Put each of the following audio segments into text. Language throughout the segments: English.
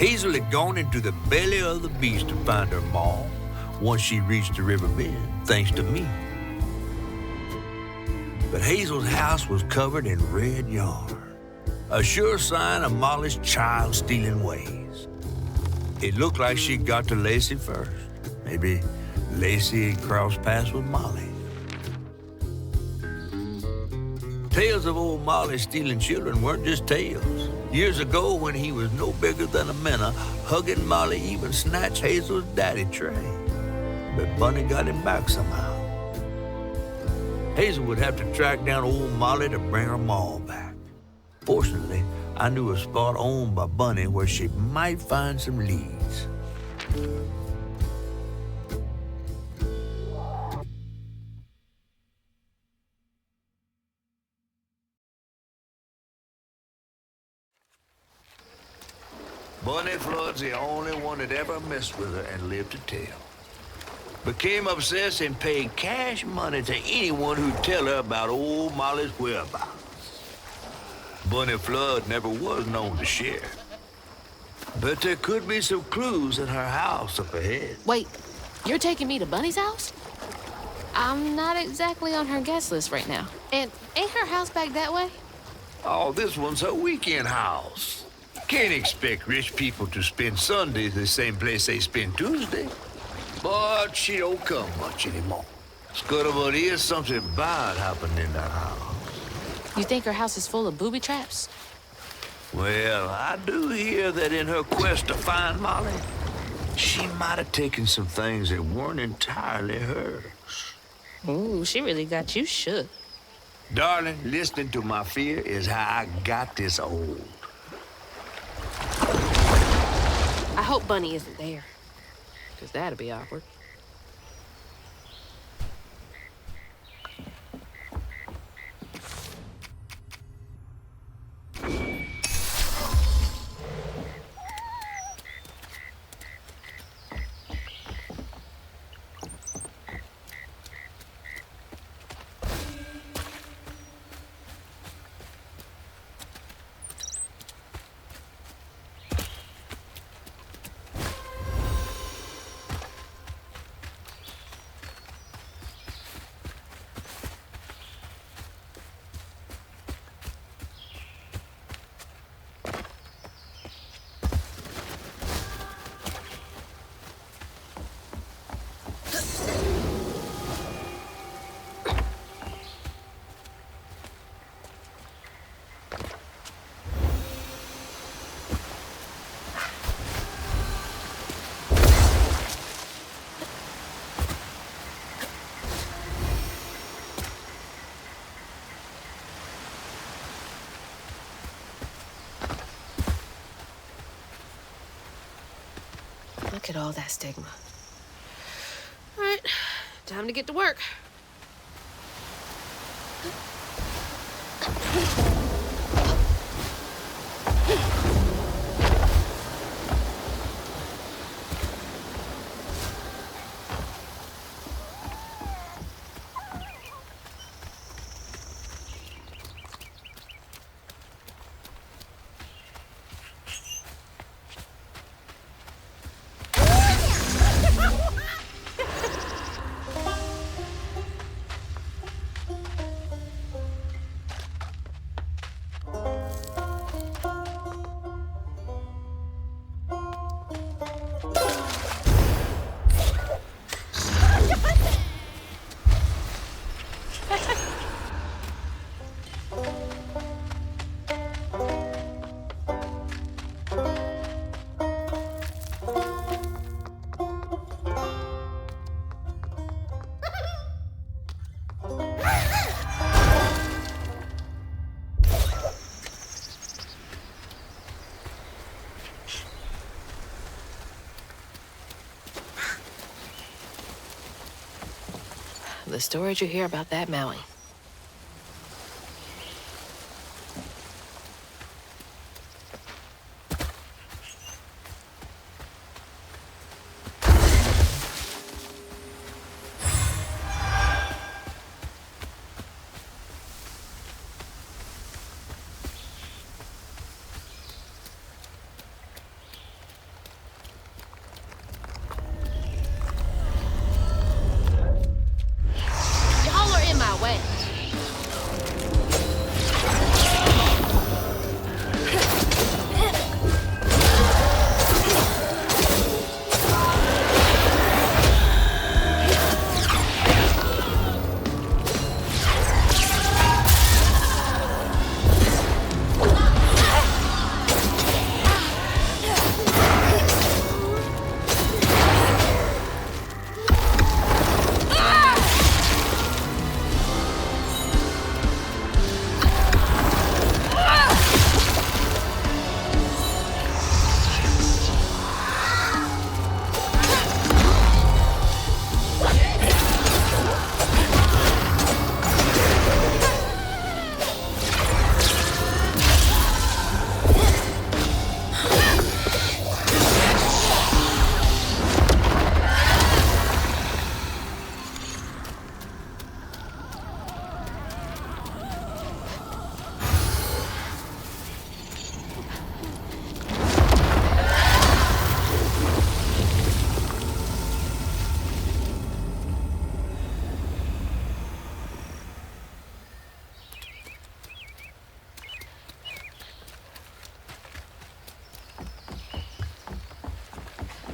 Hazel had gone into the belly of the beast to find her maw once she reached the river bend, thanks to me. But Hazel's house was covered in red yarn, a sure sign of Molly's child-stealing ways. It looked like she'd got to Lacey first. Maybe Lacey had crossed paths with Molly. Tales of old Molly stealing children weren't just tales. Years ago, when he was no bigger than a minnow, Huggin Molly even snatched Hazel's daddy, Cherie. But Bunny got him back somehow. Hazel would have to track down old Molly to bring her maw back. Fortunately, I knew a spot owned by Bunny where she might find some leads. Bunny Flood's the only one that ever messed with her and lived to tell. Became obsessed and paid cash money to anyone who'd tell her about old Molly's whereabouts. Bunny Flood never was known to share. But there could be some clues in her house up ahead. Wait, you're taking me to Bunny's house? I'm not exactly on her guest list right now. And ain't her house back that way? Oh, this one's her weekend house. Can't expect rich people to spend Sundays the same place they spend Tuesday. But she don't come much anymore. But is something bad happening in that house. You think her house is full of booby traps? Well, I do hear that in her quest to find Molly, she might have taken some things that weren't entirely hers. Ooh, she really got you shook. Darling, listening to my fear is how I got this old. I hope Bunny isn't there, because that'd be awkward. Look at all that stigma. All right, time to get to work. The stories you hear about that Maui.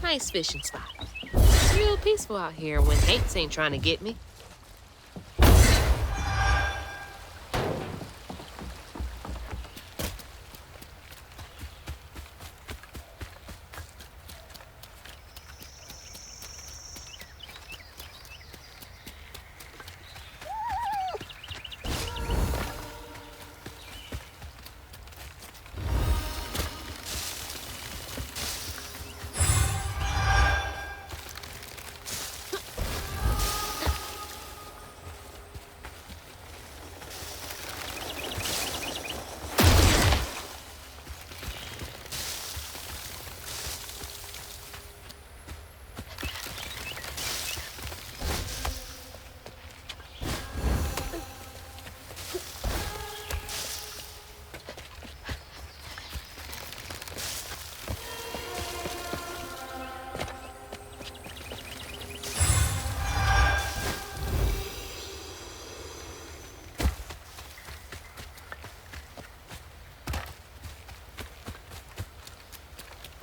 Nice fishing spot. Real peaceful out here when Hanks ain't trying to get me.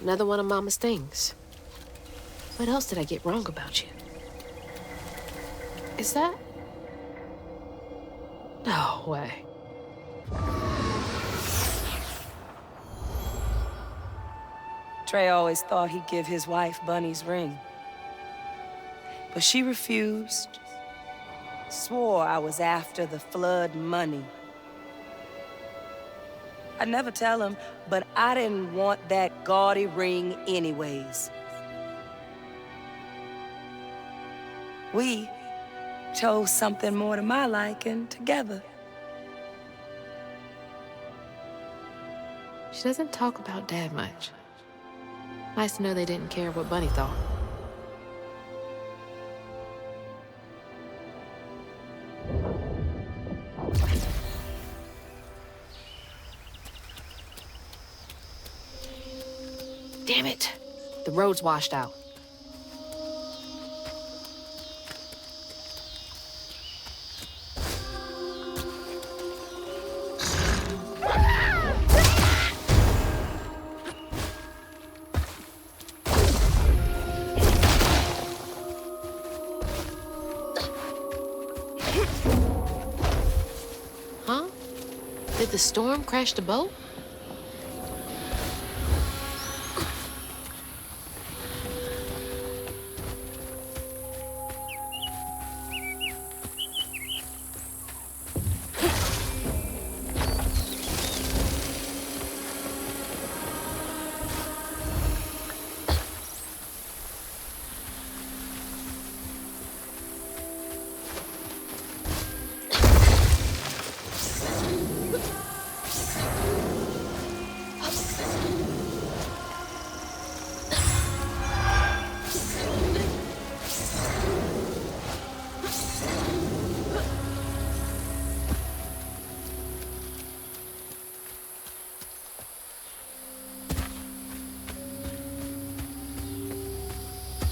Another one of Mama's things. What else did I get wrong about you? Is that? No way. Trey always thought he'd give his wife Bunny's ring. But she refused. Swore I was after the flood money. I'd never tell him, but I didn't want that gaudy ring anyways. We chose something more to my liking together. She doesn't talk about Dad much. Nice to know they didn't care what Bunny thought. Damn it! The road's washed out. Huh? Did the storm crash the boat?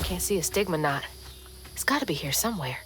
Can't see a stigma knot. It's gotta be here somewhere.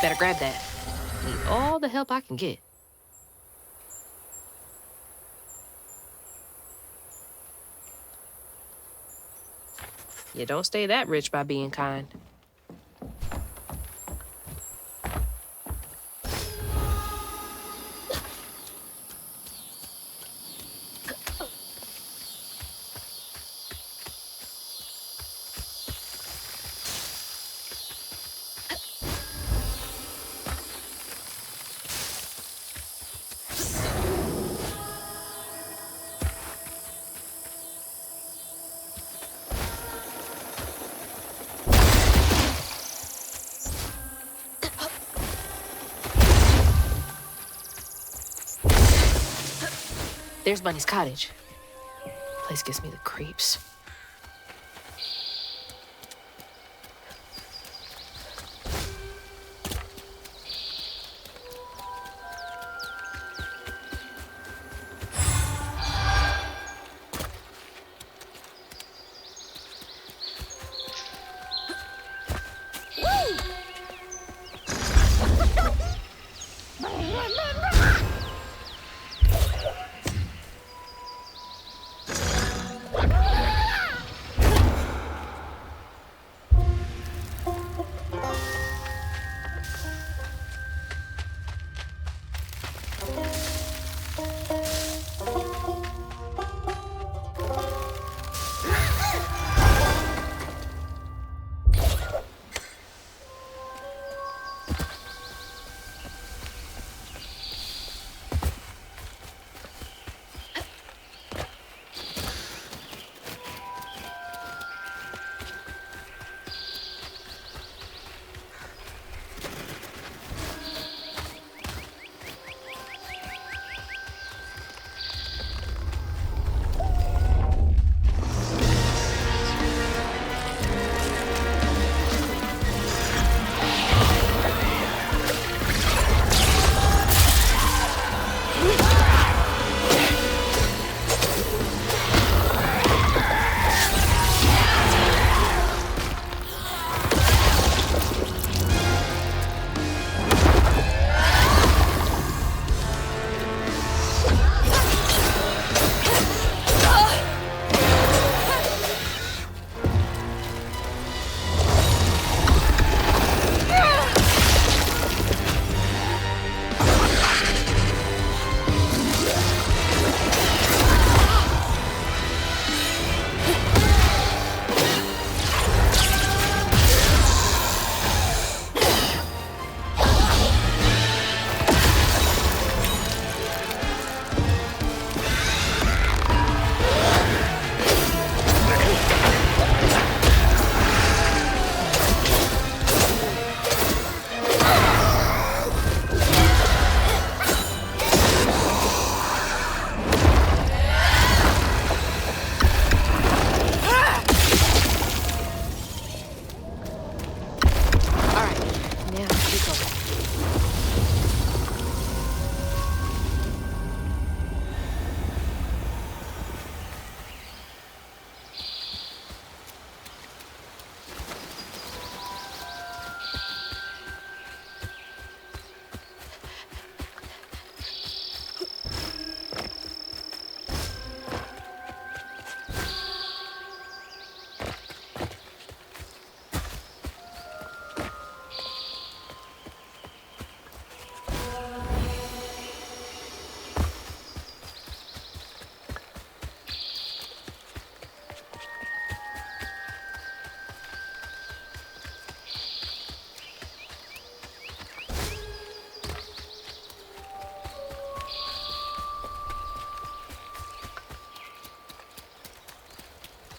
Better grab that. Need all the help I can get. You don't stay that rich by being kind. There's Bunny's cottage. Place gives me the creeps.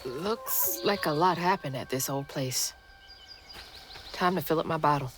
Looks like a lot happened at this old place. Time to fill up my bottle.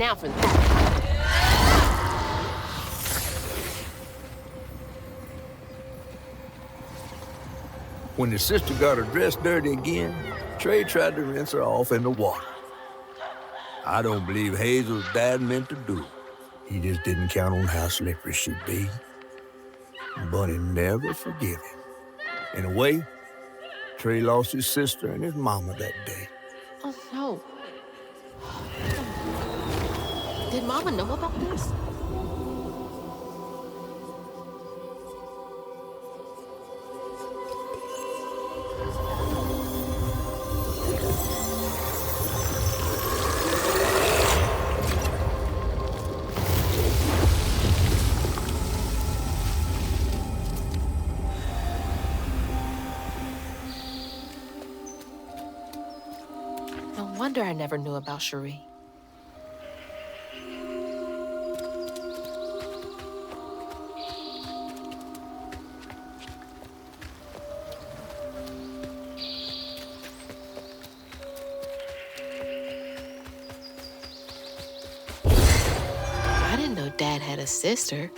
Now for that. When his sister got her dress dirty again, Trey tried to rinse her off in the water. I don't believe Hazel's dad meant to do it. He just didn't count on how slippery she'd be. Bunny never forgive him. In a way, Trey lost his sister and his mama that day. Oh, no. Did Mama know about this? No wonder I never knew about Cherie. I didn't know Dad had a sister.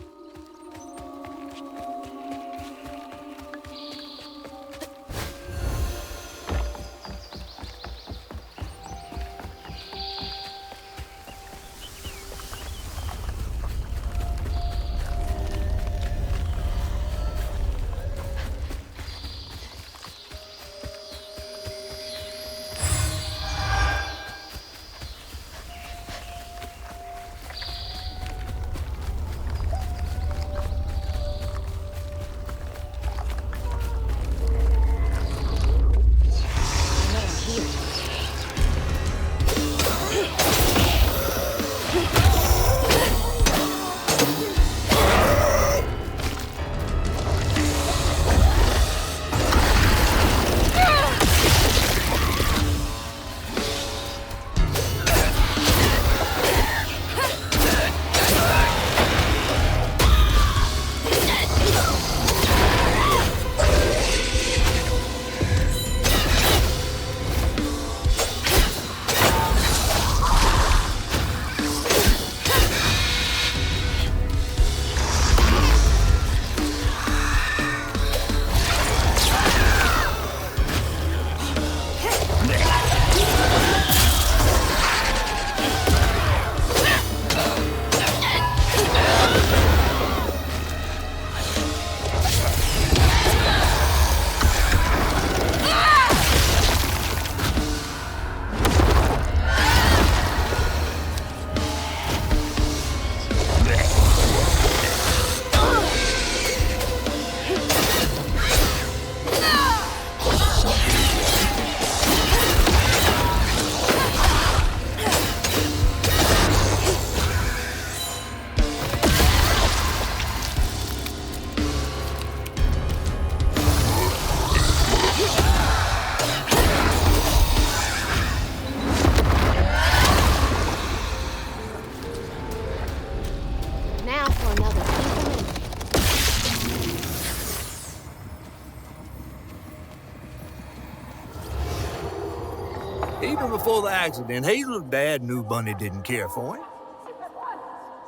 Even before the accident, Hazel's dad knew Bunny didn't care for him.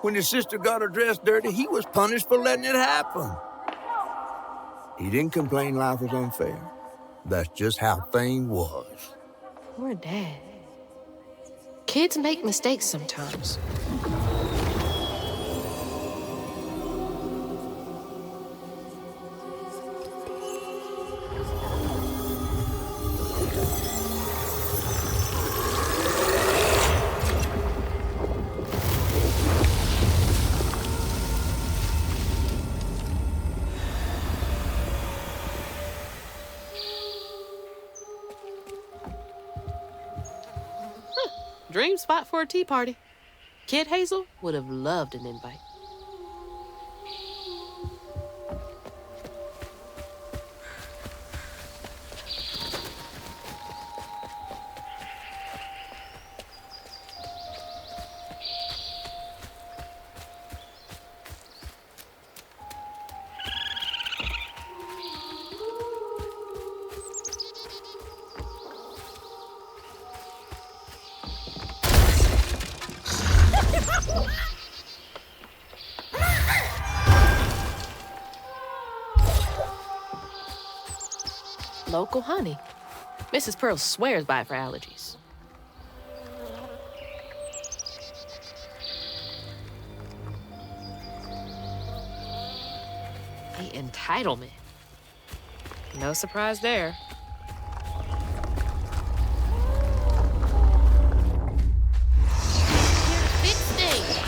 When his sister got her dress dirty, he was punished for letting it happen. He didn't complain life was unfair. That's just how things was. Poor Dad. Kids make mistakes sometimes. Dream spot for a tea party. Kid Hazel would have loved an invite. Local honey. Mrs. Pearl swears by it for allergies. The entitlement. No surprise there. Fix things.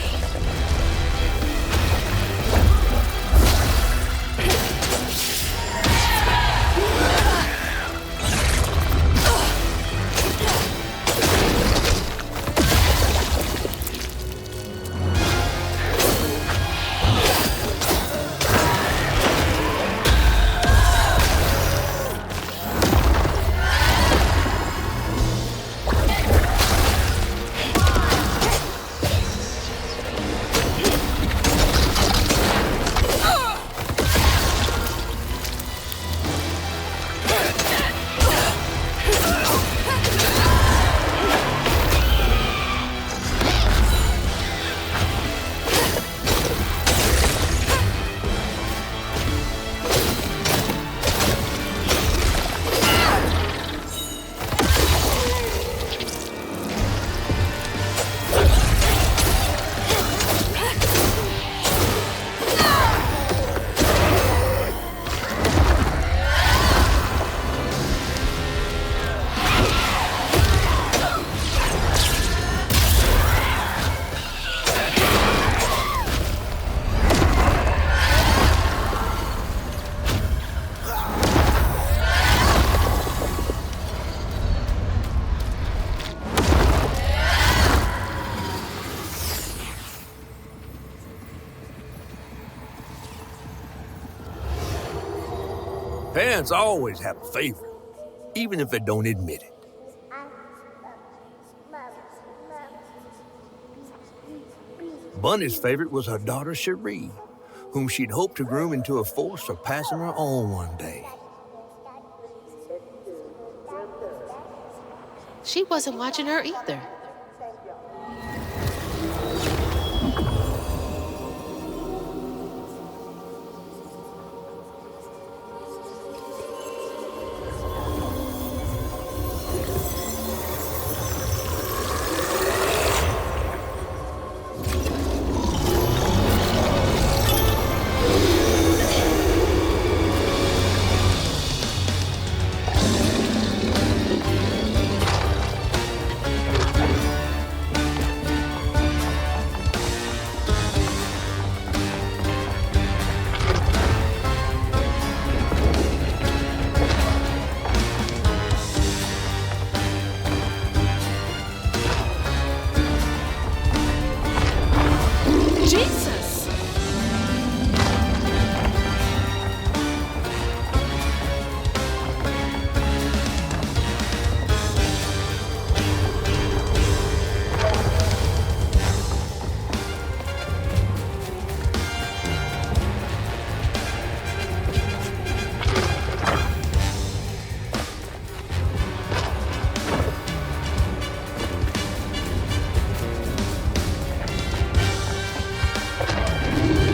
Parents always have a favorite, even if they don't admit it. Bunny's favorite was her daughter Cherie, whom she'd hoped to groom into a force surpassing her own one day. She wasn't watching her either. Jesus!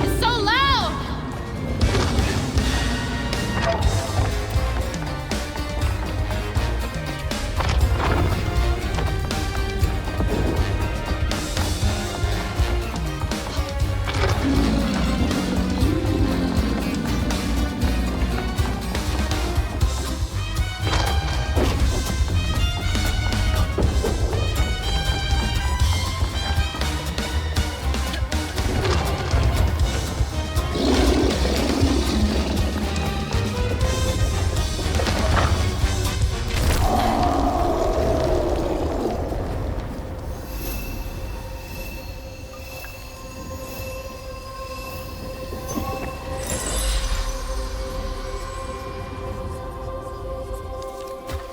It's so loud!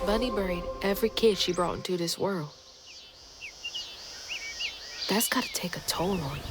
Bunny buried every kid she brought into this world. That's gotta take a toll on you.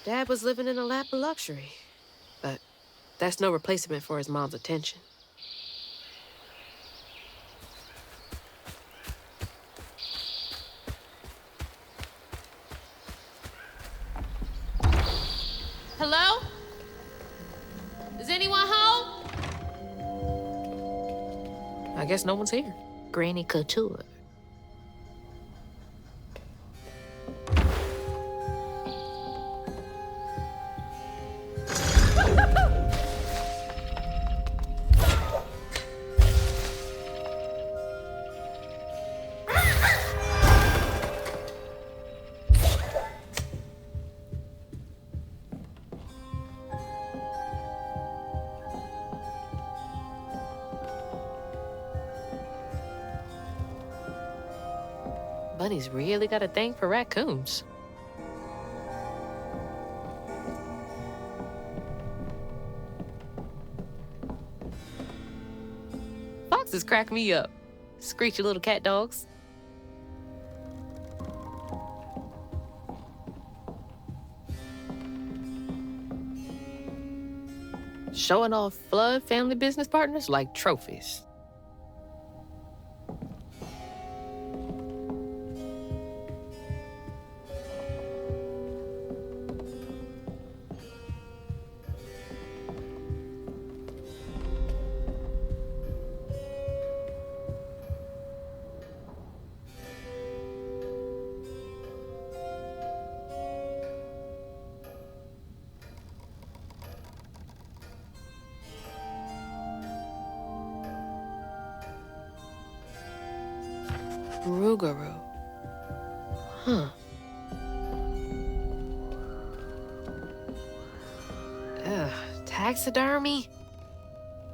Dad was living in a lap of luxury, but that's no replacement for his mom's attention. Hello? Is anyone home? I guess no one's here. Granny Couture. Bunny's really got a thing for raccoons. Foxes crack me up. Screechy little cat dogs. Showing off Flood family business partners like trophies. Rougarou. Huh. Ugh, taxidermy?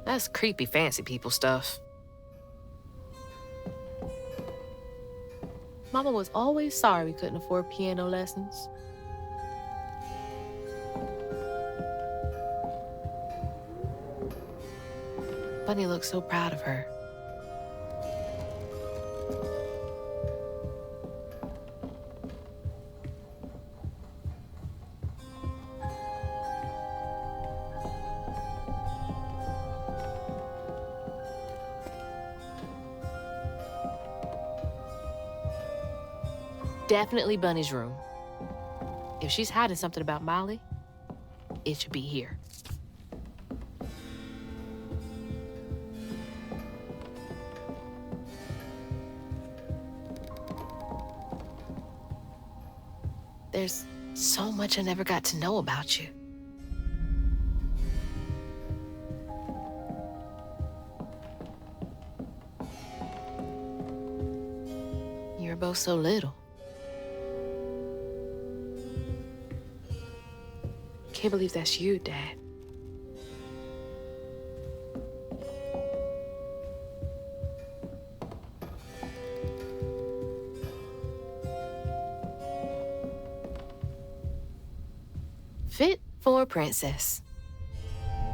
That's creepy fancy people stuff. Mama was always sorry we couldn't afford piano lessons. Bunny looks so proud of her. Definitely Bunny's room. If she's hiding something about Molly, it should be here. There's so much I never got to know about you. You were both so little. Can't believe that's you, Dad. Fit for a princess.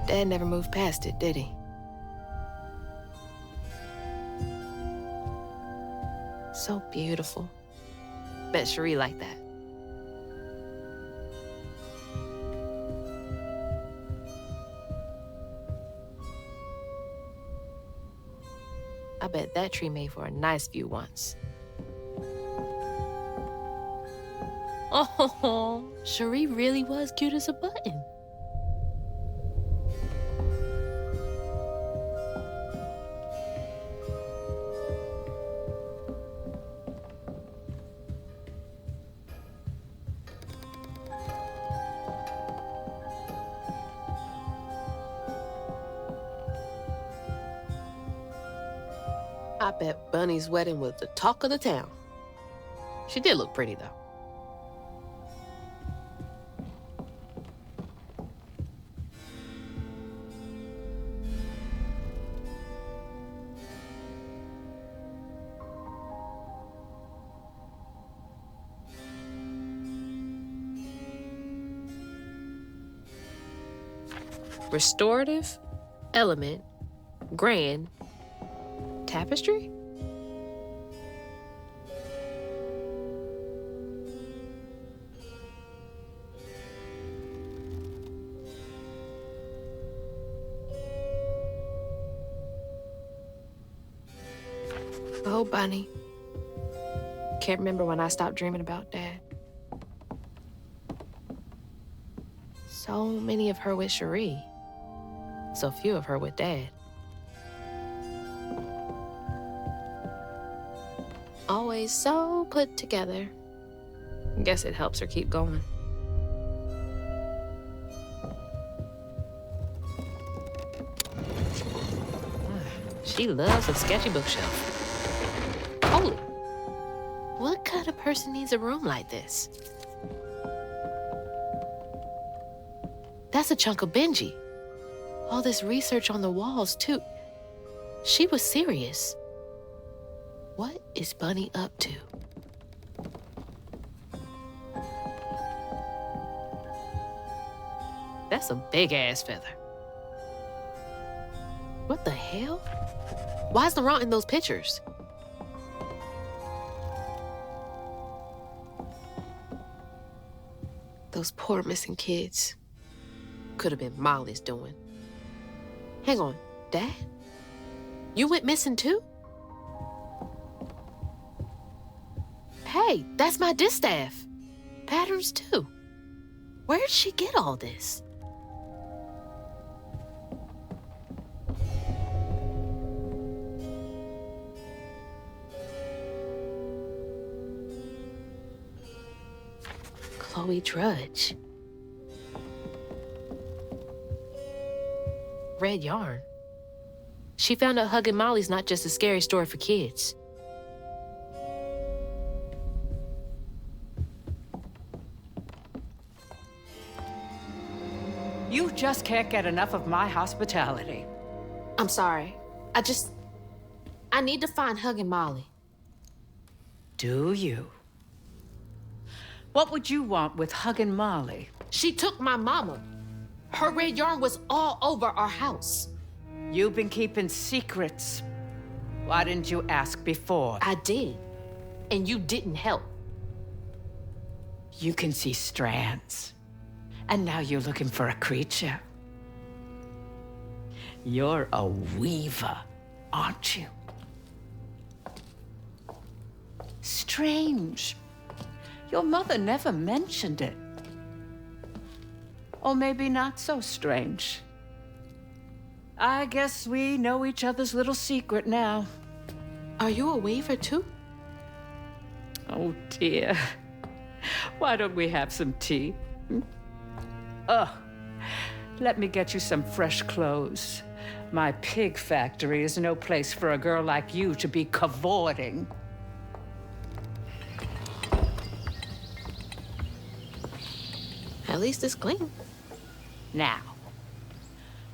Dad never moved past it, did he? So beautiful. Bet Cherie liked that. I bet that tree made for a nice view once. Oh, Cherie really was cute as a button. I bet Bunny's wedding was the talk of the town. She did look pretty, though. Restorative, element, grand, tapestry? Oh, Bunny. Can't remember when I stopped dreaming about Dad. So many of her with Cherie. So few of her with Dad. Always so put together. Guess it helps her keep going. She loves a sketchy bookshelf. Holy. What kind of person needs a room like this? That's a chunk of Benji. All this research on the walls, too. She was serious. What is Bunny up to? That's a big-ass feather. What the hell? Why's Laurent in those pictures? Those poor missing kids. Could have been Molly's doing. Hang on, Dad? You went missing too? Hey, that's my distaff. Patterns too. Where'd she get all this? Chloe Drudge. Red yarn. She found out Huggin Molly's not just a scary story for kids. You just can't get enough of my hospitality. I'm sorry. I need to find Huggin Molly. Do you? What would you want with Huggin Molly? She took my mama. Her red yarn was all over our house. You've been keeping secrets. Why didn't you ask before? I did. And you didn't help. You can see strands. And now you're looking for a creature. You're a weaver, aren't you? Strange. Your mother never mentioned it. Or maybe not so strange. I guess we know each other's little secret now. Are you a weaver too? Oh dear. Why don't we have some tea? Let me get you some fresh clothes. My pig factory is no place for a girl like you to be cavorting. At least it's clean. Now,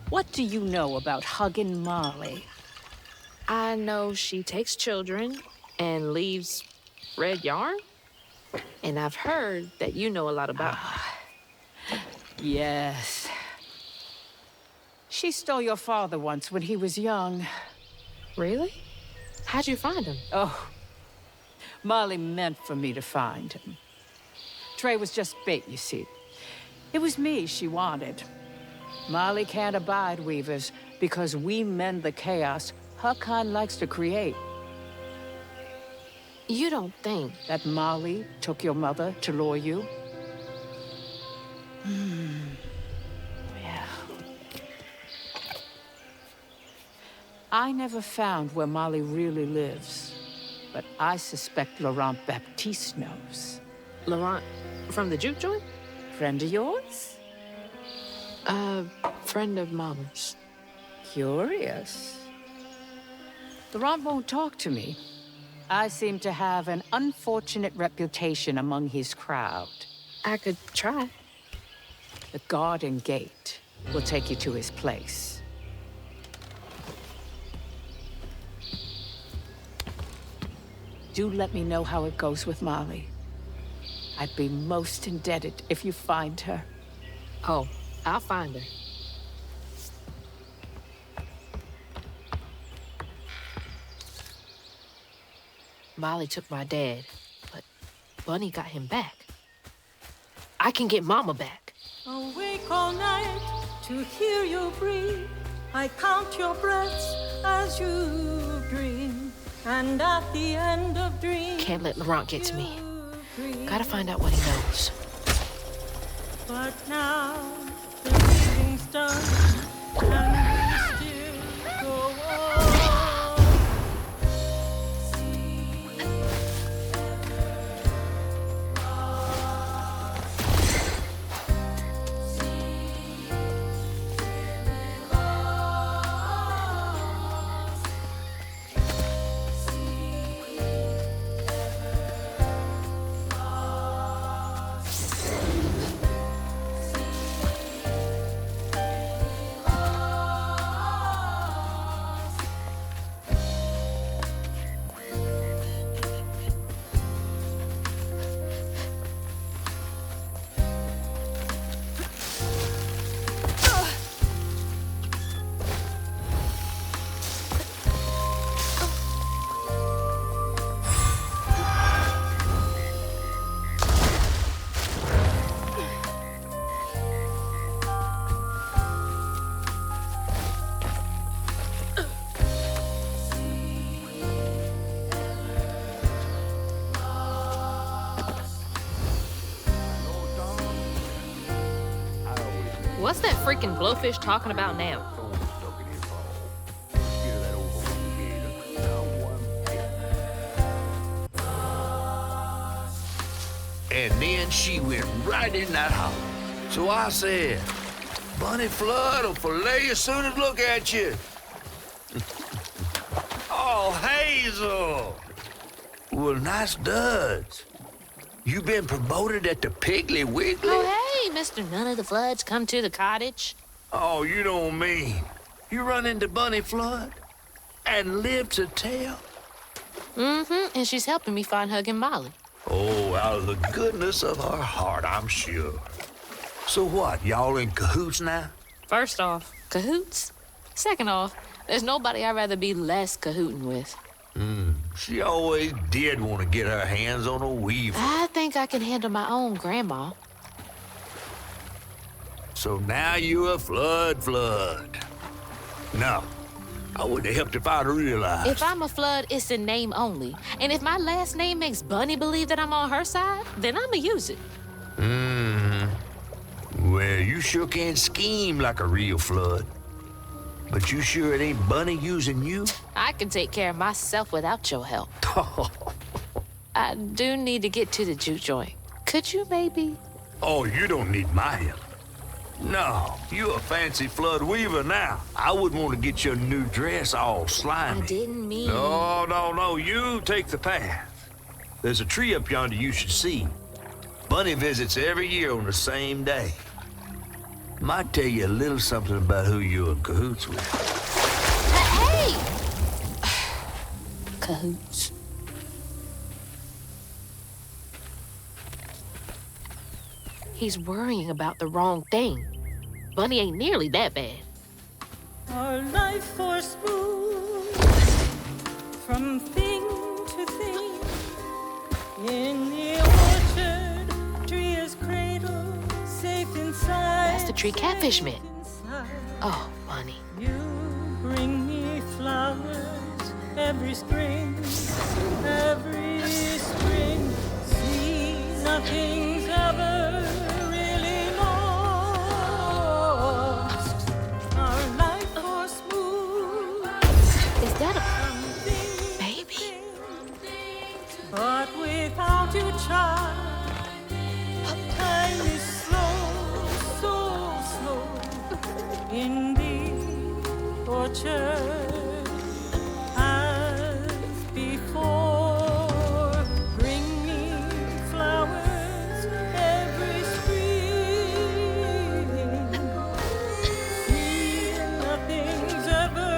what do you know about Huggin Molly? I know she takes children and leaves red yarn. And I've heard that you know a lot about her. Yes. She stole your father once when he was young. Really? How'd you find him? Oh, Molly meant for me to find him. Trey was just bait, you see. It was me she wanted. Molly can't abide weavers because we mend the chaos her kind likes to create. You don't think That Molly took your mother to lure you? Yeah. I never found where Molly really lives, but I suspect Laurent Baptiste knows. Laurent from the juke joint? Friend of yours? A friend of Mama's. Curious. Laurent won't talk to me. I seem to have an unfortunate reputation among his crowd. I could try. The garden gate will take you to his place. Do let me know how it goes with Molly. I'd be most indebted if you find her. Oh, I'll find her. Molly took my dad, but Bunny got him back. I can get Mama back. Awake all night to hear you breathe. I count your breaths as you dream. And at the end of dreams, Can't let Laurent get to me. you breathe. Gotta find out what he knows. But now the reading's done, and we still go on. What's that freaking blowfish talking about now? And then she went right in that house. So I said, Bunny Flood will fillet you as soon as look at you. Oh, Hazel. Well, nice duds. You been promoted at the Piggly Wiggly? Oh, hey, Mr. None of the Floods, come to the cottage. Oh, you don't mean. You run into Bunny Flood and live to tell? Mm-hmm, and she's helping me find Huggin Molly. Oh, out of the goodness of her heart, I'm sure. So what, y'all in cahoots now? First off, cahoots. Second off, there's nobody I'd rather be less cahooting with. She always did want to get her hands on a weaver. I think I can handle my own grandma. So now you're a flood. No, I wouldn't have helped if I'd realized. If I'm a Flood, it's in name only. And if my last name makes Bunny believe that I'm on her side, then I'ma use it. Well, you sure can scheme like a real flood. But you sure it ain't Bunny using you? I can take care of myself without your help. I do need to get to the juke joint. Could you maybe? Oh, you don't need my help. No, you a fancy flood weaver now. I wouldn't want to get your new dress all slimy. I didn't mean... No, you take the path. There's a tree up yonder you should see. Bunny visits every year on the same day. Might tell you a little something about who you're in cahoots with. Hey! Cahoots. He's worrying about the wrong thing. Bunny ain't nearly that bad. Our life force moves from thing to thing. In the orchard, tree is cradle, safe inside. That's the tree catfish safe meant. inside. Oh, Bunny. You bring me flowers every spring, every spring. See, nothing's ever really lost. Our life force moves Is that a from thing to baby? thing. But without you, child, time is slow, so slow. In the orchard, as before, bring me flowers every spring. See, nothing's ever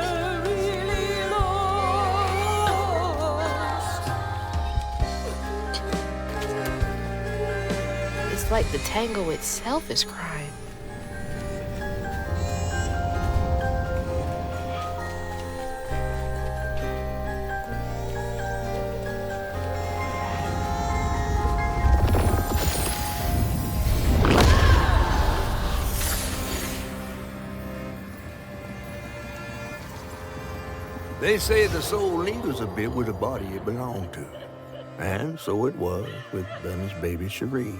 really lost. It's like the tango itself is crying. They say the soul lingers a bit with the body it belonged to. And so it was with Bunny's baby Cherie.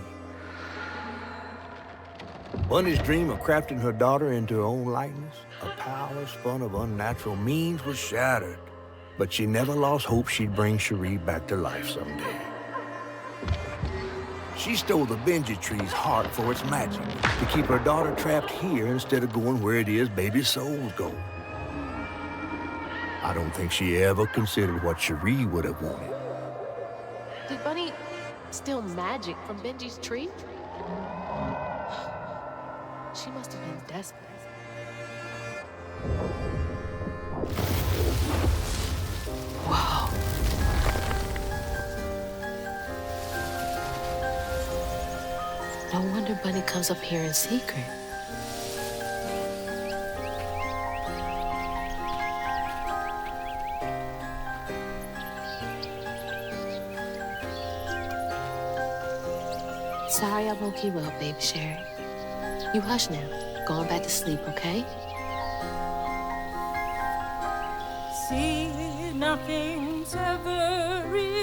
Bunny's dream of crafting her daughter into her own likeness, a power spun of unnatural means, was shattered. But she never lost hope she'd bring Cherie back to life someday. She stole the Benji tree's heart for its magic, to keep her daughter trapped here instead of going where it is baby souls go. I don't think she ever considered what Cherie would have wanted. Did Bunny steal magic from Benji's tree? She must have been desperate. Whoa. No wonder Bunny comes up here in secret. Sorry I woke you up, baby Cherie. You hush now. Going back to sleep, okay? See, nothing's ever real.